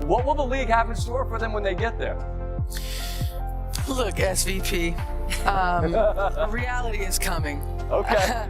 What will the league have in store for them when they get there? Look, SVP, reality is coming. Okay.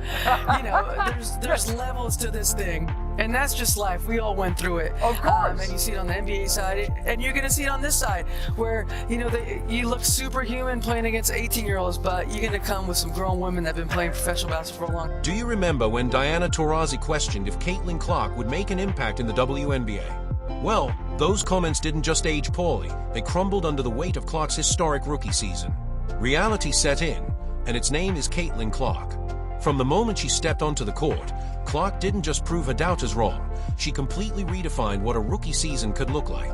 There's levels to this thing, and that's just life. We all went through it. Of course. And you see it on the NBA side, and you're gonna see it on this side, where you look superhuman playing against 18-year-olds, but you're gonna come with some grown women that've been playing professional basketball for a long time. Do you remember when Diana Taurasi questioned if Caitlin Clark would make an impact in the WNBA? Well, those comments didn't just age poorly, they crumbled under the weight of Clark's historic rookie season. Reality set in, and its name is Caitlin Clark. From the moment she stepped onto the court, Clark didn't just prove her doubters wrong, she completely redefined what a rookie season could look like.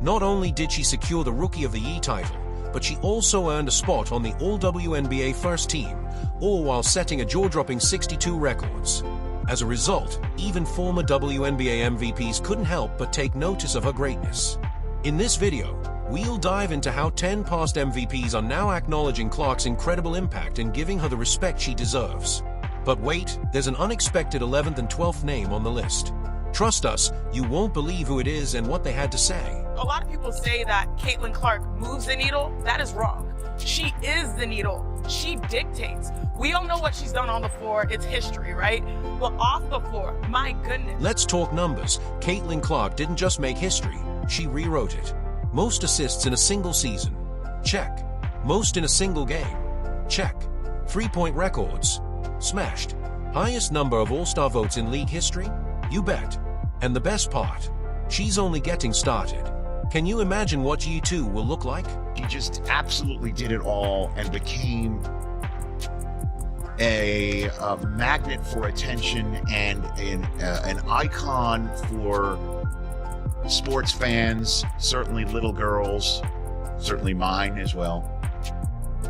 Not only did she secure the Rookie of the Year title, but she also earned a spot on the All-WNBA first team, all while setting a jaw-dropping 62 records. As a result, even former WNBA MVPs couldn't help but take notice of her greatness. In this video, we'll dive into how 10 past MVPs are now acknowledging Clark's incredible impact and giving her the respect she deserves. But wait, there's an unexpected 11th and 12th name on the list. Trust us, you won't believe who it is and what they had to say. A lot of people say that Caitlin Clark moves the needle. That is wrong. She is the needle. She dictates. We all know what she's done on the floor. It's history, right? But off the floor, my goodness. Let's talk numbers. Caitlin Clark didn't just make history, she rewrote it. Most assists in a single season? Check. Most in a single game? Check. 3-point records? Smashed. Highest number of All-Star votes in league history? You bet. And the best part? She's only getting started. Can you imagine what G2 will look like? He just absolutely did it all and became a magnet for attention and an icon for sports fans, certainly little girls, certainly mine as well,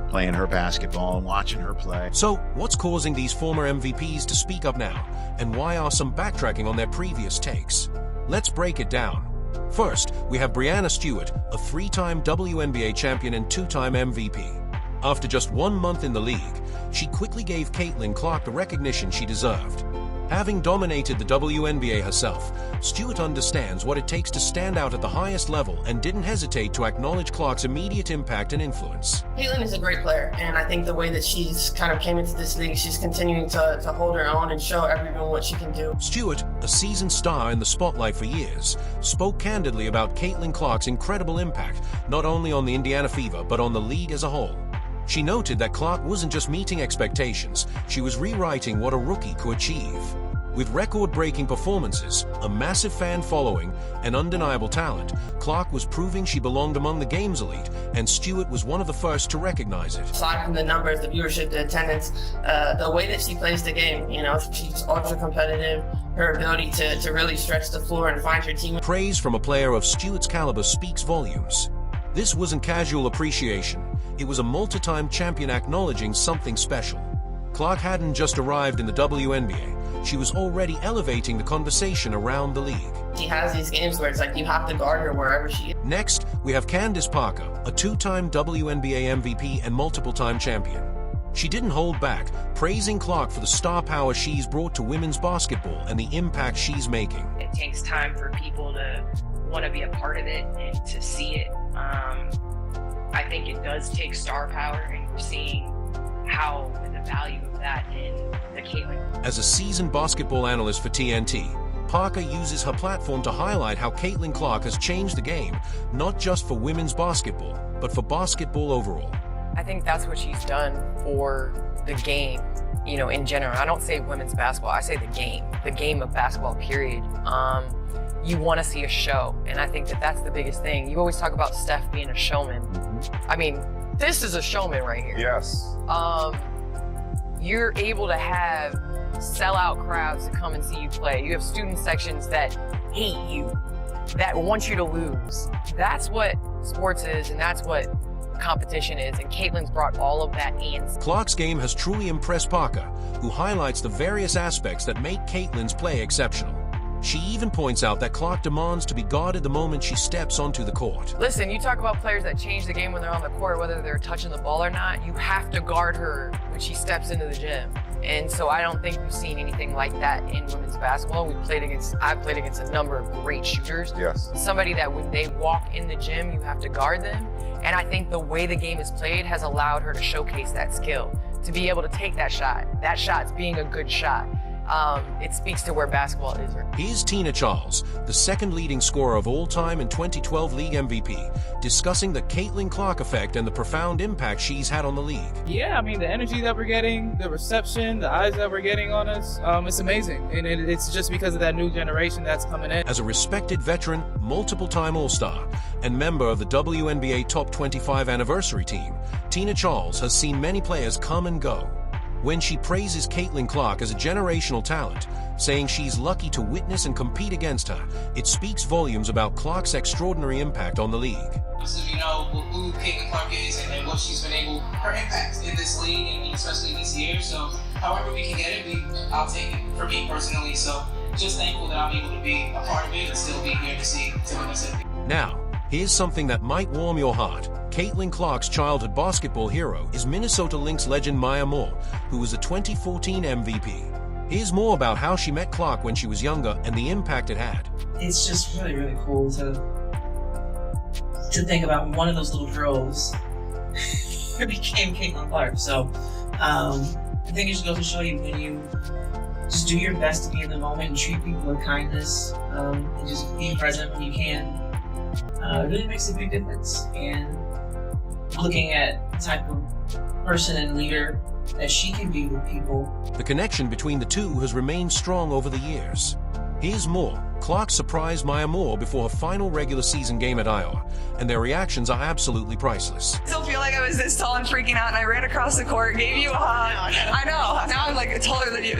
playing her basketball and watching her play. So, what's causing these former MVPs to speak up now, and why are some backtracking on their previous takes? Let's break it down. First, we have Breanna Stewart, a 3-time WNBA champion and 2-time MVP. After just 1 month in the league, she quickly gave Caitlin Clark the recognition she deserved. Having dominated the WNBA herself, Stewart understands what it takes to stand out at the highest level and didn't hesitate to acknowledge Clark's immediate impact and influence. Caitlin is a great player, and I think the way that she's kind of came into this league, she's continuing to hold her own and show everyone what she can do. Stewart, a seasoned star in the spotlight for years, spoke candidly about Caitlin Clark's incredible impact, not only on the Indiana Fever, but on the league as a whole. She noted that Clark wasn't just meeting expectations, she was rewriting what a rookie could achieve. With record-breaking performances, a massive fan following, and undeniable talent, Clark was proving she belonged among the game's elite, and Stewart was one of the first to recognize it. Aside from the numbers, the viewership, the attendance, the way that she plays the game, she's ultra competitive, her ability to really stretch the floor and find her team. Praise from a player of Stewart's caliber speaks volumes. This wasn't casual appreciation, it was a multi-time champion acknowledging something special. Clark hadn't just arrived in the WNBA, she was already elevating the conversation around the league. She has these games where it's like you have to guard her wherever she is. Next, we have Candace Parker, a 2-time WNBA MVP and multiple-time champion. She didn't hold back, praising Clark for the star power she's brought to women's basketball and the impact she's making. It takes time for people to want to be a part of it and to see it. I think it does take star power, and we're seeing how the value of that in the Caitlin. As a seasoned basketball analyst for TNT, Parker uses her platform to highlight how Caitlin Clark has changed the game, not just for women's basketball, but for basketball overall. I think that's what she's done for the game, in general. I don't say women's basketball, I say the game of basketball, period. You want to see a show, and I think that that's the biggest thing. You always talk about Steph being a showman. I mean, this is a showman right here. Yes. You're able to have sellout crowds to come and see you play. You have student sections that hate you, that want you to lose. That's what sports is, and that's what competition is, and Caitlin's brought all of that in. Clark's game has truly impressed Parker, who highlights the various aspects that make Caitlin's play exceptional. She even points out that Clark demands to be guarded the moment she steps onto the court. Listen, you talk about players that change the game when they're on the court, whether they're touching the ball or not, you have to guard her when she steps into the gym. And so I don't think we've seen anything like that in women's basketball. I've played against a number of great shooters. Yes. Somebody that when they walk in the gym, you have to guard them. And I think the way the game is played has allowed her to showcase that skill, to be able to take that shot. That shot's being a good shot. It speaks to where basketball is. Here's Tina Charles, the second leading scorer of all time and 2012 league MVP, discussing the Caitlin Clark effect and the profound impact she's had on the league. Yeah, I mean, the energy that we're getting, the reception, the eyes that we're getting on us, it's amazing. And it's just because of that new generation that's coming in. As a respected veteran, multiple-time All-Star, and member of the WNBA Top 25 anniversary team, Tina Charles has seen many players come and go. When she praises Caitlin Clark as a generational talent, saying she's lucky to witness and compete against her, it speaks volumes about Clark's extraordinary impact on the league. So you know who Caitlin Clark is and what she's been able, her impact in this league and especially this year. So however we can get it, I'll take it for me personally. So just thankful that I'm able to be a part of it and still be here to witness it. Now, here's something that might warm your heart. Caitlin Clark's childhood basketball hero is Minnesota Lynx legend Maya Moore, who was a 2014 MVP. Here's more about how she met Clark when she was younger and the impact it had. It's just really, really cool to think about one of those little girls who became Caitlin Clark. So I think it just goes to show you when you just do your best to be in the moment and treat people with kindness and just be present when you can. It really makes a big difference. And looking at the type of person and leader that she can be with people. The connection between the two has remained strong over the years. Here's more. Clark surprised Maya Moore before her final regular season game at Iowa, and their reactions are absolutely priceless. I still feel like I was this tall and freaking out, and I ran across the court, gave you a hug. I know. Now I'm like taller than you.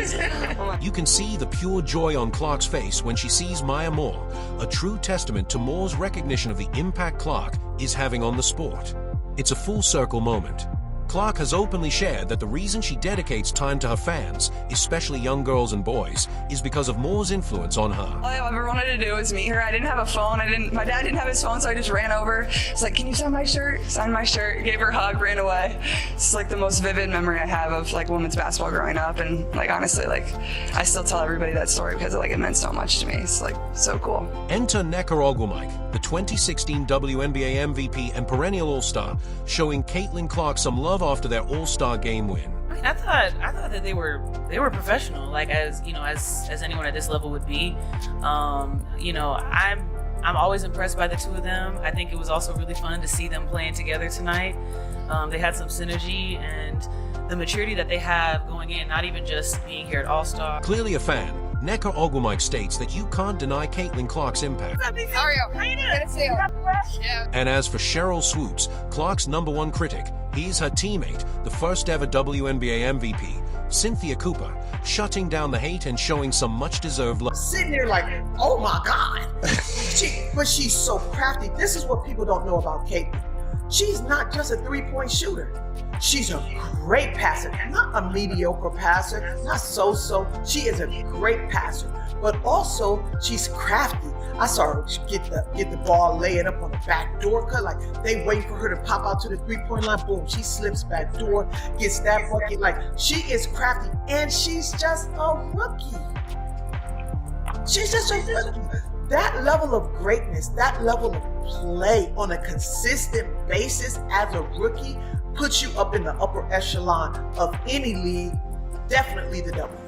You can see the pure joy on Clark's face when she sees Maya Moore, a true testament to Moore's recognition of the impact Clark is having on the sport. It's a full circle moment. Clark has openly shared that the reason she dedicates time to her fans, especially young girls and boys, is because of Moore's influence on her. All I ever wanted to do was meet her. I didn't have a phone. My dad didn't have his phone, so I just ran over. It's like, can you sign my shirt? Signed my shirt, gave her a hug, ran away. It's like the most vivid memory I have of like women's basketball growing up. And like, honestly, like I still tell everybody that story because like it meant so much to me. It's like so cool. Enter Nneka Ogwumike, the 2016 WNBA MVP and perennial All-Star, showing Caitlin Clark some love after their All-Star game win. I thought that they were professional, like as anyone at this level would be. I'm always impressed by the two of them. I think it was also really fun to see them playing together tonight. They had some synergy and the maturity that they have going in, not even just being here at All-Star. Clearly a fan, Nneka Ogwumike states that you can't deny Caitlin Clark's impact. How are you? Good to see you. Yeah. And as for Cheryl Swoops, Clark's #1 critic, he's her teammate, the first ever WNBA MVP, Cynthia Cooper, shutting down the hate and showing some much-deserved love. Sitting there like, oh my God. But she's so crafty. This is what people don't know about Caitlin. She's not just a three-point shooter. She's a great passer, not a mediocre passer, not so-so. She is a great passer, but also she's crafty. I saw her get the ball, lay it up on the back door cut, like they wait for her to pop out to the three-point line. Boom, she slips back door, gets that bucket. Like she is crafty, and she's just a rookie. She's just a rookie. That level of greatness, that level of play on a consistent basis as a rookie puts you up in the upper echelon of any league, definitely the W.